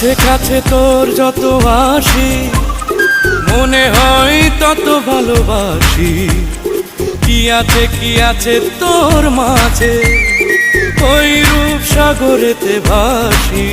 কাছে কাছে তোর যত আসি মনে হয় তত ভালোবাসি। কি আছে তোর মাঝে ওই রূপ সাগরেতে ভাসি।